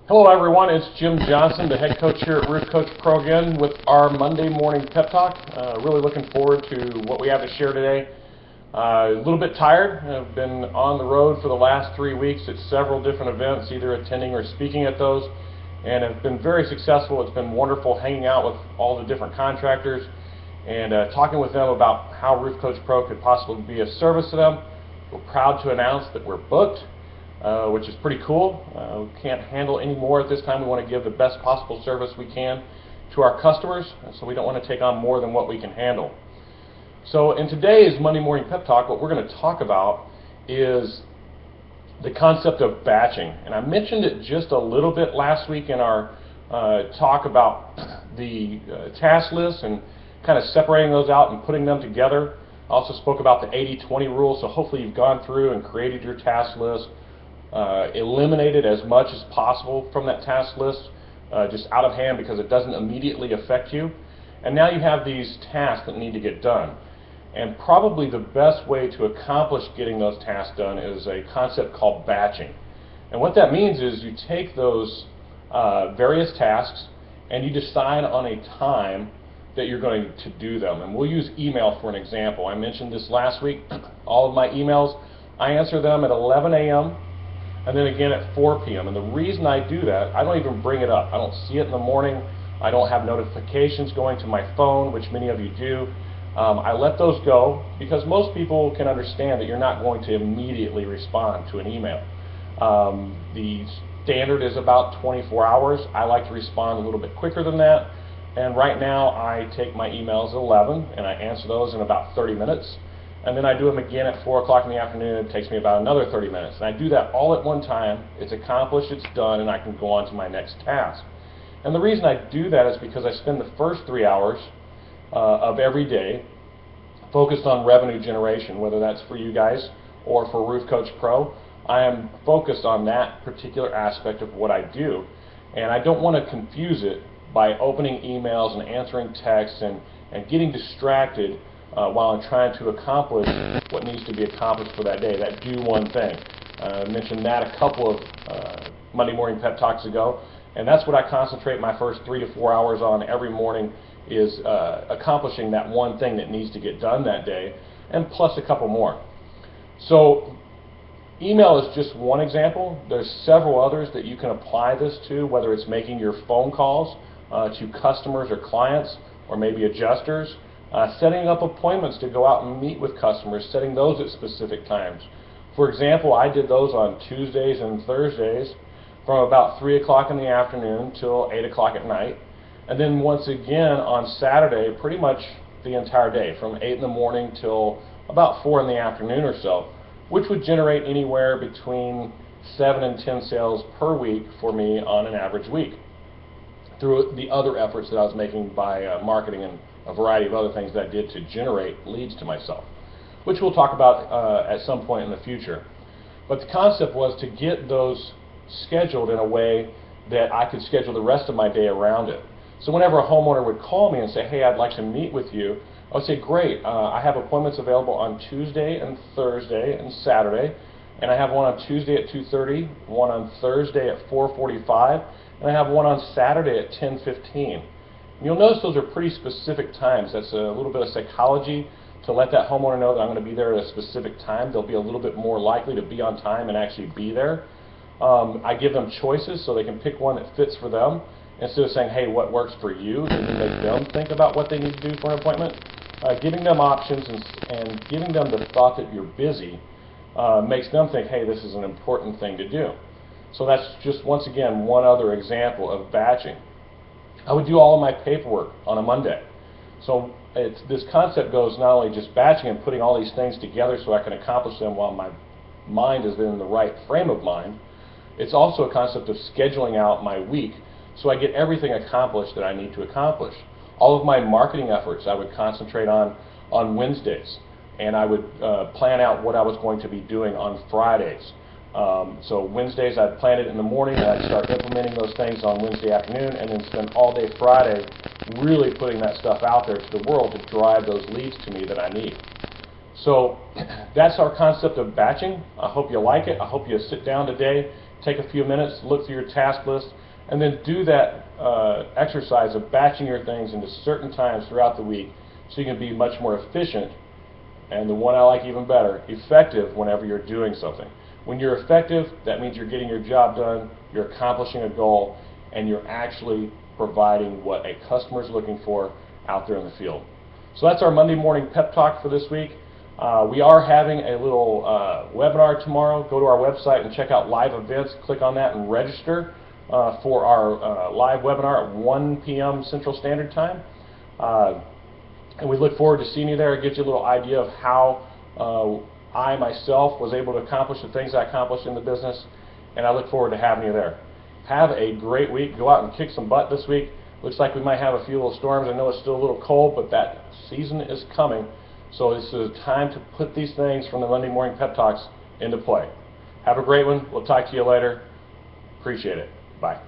Hello everyone, it's Jim Johnson, the head coach here at Roof Coach Pro again with our Monday morning pep talk. Really looking forward to what we have to share today. A little bit tired. I've been on the road for the last 3 weeks at several different events, either attending or speaking at those, and have been very successful. It's been wonderful hanging out with all the different contractors and talking with them about how Roof Coach Pro could possibly be of service to them. We're proud to announce that we're booked. Which is pretty cool. We can't handle any more at this time. We want to give the best possible service we can to our customers, so we don't want to take on more than what we can handle. So in today's Monday morning pep talk, what we're going to talk about is the concept of batching. And I mentioned it just a little bit last week in our talk about the task list and kind of separating those out and putting them together. I also spoke about the 80-20 rule, so hopefully you've gone through and created your task list, eliminated as much as possible from that task list, just out of hand because it doesn't immediately affect you. And now you have these tasks that need to get done. And probably the best way to accomplish getting those tasks done is a concept called batching. And what that means is you take those various tasks and you decide on a time that you're going to do them. And we'll use email for an example. I mentioned this last week. All of my emails, I answer them at 11 a.m. and then again at 4 p.m. And the reason I do that, I don't even bring it up. I don't see it in the morning. I don't have notifications going to my phone, which many of you do. I let those go because most people can understand that you're not going to immediately respond to an email. The standard is about 24 hours. I like to respond a little bit quicker than that. And right now I take my emails at 11 and I answer those in about 30 minutes. And then I do them again at 4 o'clock in the afternoon. It takes me about another 30 minutes. And I do that all at one time. It's accomplished, it's done, and I can go on to my next task. And the reason I do that is because I spend the first 3 hours of every day focused on revenue generation, whether that's for you guys or for Roof Coach Pro. I am focused on that particular aspect of what I do. And I don't want to confuse it by opening emails and answering texts and getting distracted while I'm trying to accomplish what needs to be accomplished for that day, that do one thing. I mentioned that a couple of Monday morning pep talks ago, and that's what I concentrate my first 3 to 4 hours on every morning is accomplishing that one thing that needs to get done that day, and plus a couple more. So email is just one example. There's several others that you can apply this to, whether it's making your phone calls to customers or clients, or maybe adjusters, setting up appointments to go out and meet with customers, setting those at specific times. For example, I did those on Tuesdays and Thursdays from about 3 o'clock in the afternoon till 8 o'clock at night. And then once again on Saturday, pretty much the entire day, from 8 in the morning till about 4 in the afternoon or so, which would generate anywhere between 7 and 10 sales per week for me on an average week, through the other efforts that I was making by marketing and a variety of other things that I did to generate leads to myself, which we'll talk about at some point in the future. But the concept was to get those scheduled in a way that I could schedule the rest of my day around it. So whenever a homeowner would call me and say, hey, I'd like to meet with you, I would say, great, I have appointments available on Tuesday and Thursday and Saturday, and I have one on Tuesday at 2:30, one on Thursday at 4:45, and I have one on Saturday at 10:15. You'll notice those are pretty specific times. That's a little bit of psychology to let that homeowner know that I'm going to be there at a specific time. They'll be a little bit more likely to be on time and actually be there. I give them choices so they can pick one that fits for them instead of saying, hey, what works for you? And then make them think about what they need to do for an appointment. Giving them options and giving them the thought that you're busy makes them think, hey, this is an important thing to do. So that's just, once again, one other example of batching. I would do all of my paperwork on a Monday. So this concept goes not only just batching and putting all these things together so I can accomplish them while my mind is in the right frame of mind, it's also a concept of scheduling out my week so I get everything accomplished that I need to accomplish. All of my marketing efforts I would concentrate on Wednesdays, and I would plan out what I was going to be doing on Fridays. So Wednesdays I'd plan it in the morning, and I'd start implementing those things on Wednesday afternoon, and then spend all day Friday really putting that stuff out there to the world to drive those leads to me that I need. So that's our concept of batching. I hope you like it. I hope you sit down today take a few minutes, look through your task list, and then do that exercise of batching your things into certain times throughout the week so you can be much more efficient, and the one I like even better, effective whenever you're doing something. When you're effective, that means you're getting your job done, you're accomplishing a goal, and you're actually providing what a customer is looking for out there in the field. So that's our Monday morning pep talk for this week. We are having a little webinar tomorrow. Go to our website and check out live events. Click on that and register for our live webinar at 1 p.m. Central Standard Time. And we look forward to seeing you there. It gives you a little idea of how I myself was able to accomplish the things I accomplished in the business, and I look forward to having you there. Have a great week. Go out and kick some butt this week. Looks like we might have a few little storms. I know it's still a little cold, but that season is coming. So this is time to put these things from the Monday morning pep talks into play. Have a great one. We'll talk to you later. Appreciate it. Bye.